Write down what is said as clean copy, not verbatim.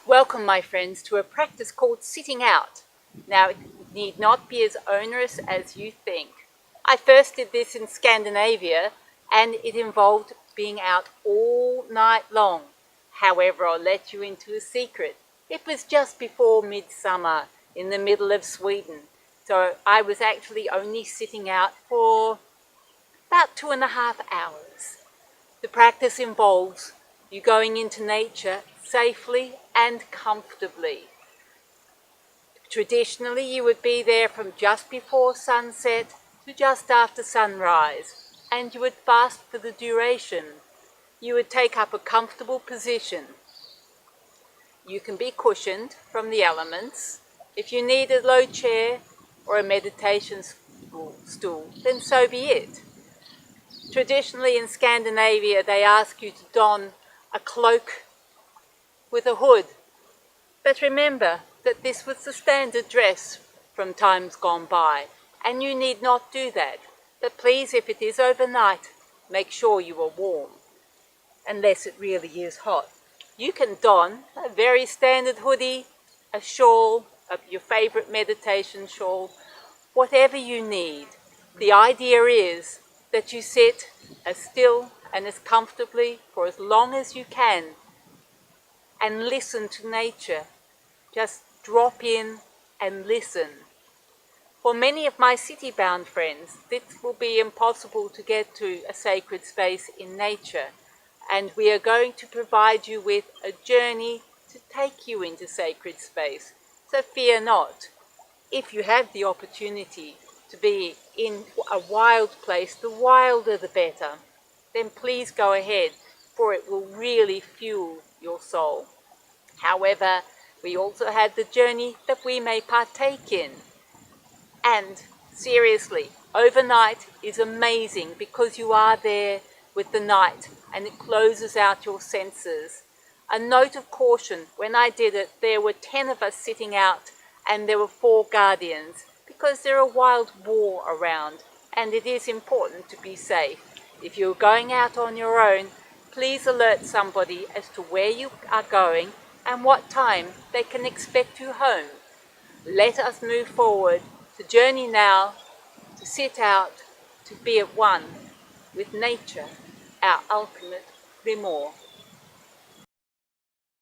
Welcome, my friends, to a practice called sitting out. Now, it need not be as onerous as you think. I first did this in Scandinavia, and it involved being out all night long. However, I'll let you into a secret. It was just before midsummer in the middle of Sweden, so I was actually only sitting out for about 2.5 hours. The practice involves you going into nature safely and comfortably. Traditionally, you would be there from just before sunset to just after sunrise, and you would fast for the duration. You would take up a comfortable position. You can be cushioned from the elements. If you need a low chair or a meditation stool, then so be it. Traditionally in Scandinavia, they ask you to don a cloak with a hood. But remember that this was the standard dress from times gone by, and you need not do that. But please, if it is overnight, make sure you are warm, unless it really is hot. You can don a very standard hoodie, a shawl, your favorite meditation shawl, whatever you need. The idea is that you sit as still and as comfortably for as long as you can and listen to nature. Just drop in and listen. For many of my city-bound friends, this will be impossible to get to a sacred space in nature, and we are going to provide you with a journey to take you into sacred space. So fear not. If you have the opportunity to be in a wild place, the wilder the better, then please go ahead, for it will really fuel your soul. However, we also have the journey that we may partake in. And seriously, overnight is amazing because you are there with the night and it closes out your senses. A note of caution, when I did it, there were 10 of us sitting out and there were 4 guardians, because there are wild boar around and it is important to be safe. If you're going out on your own, please alert somebody as to where you are going and what time they can expect you home. Let us move forward, to journey now, to sit out, to be at one with nature, our ultimate grimoire.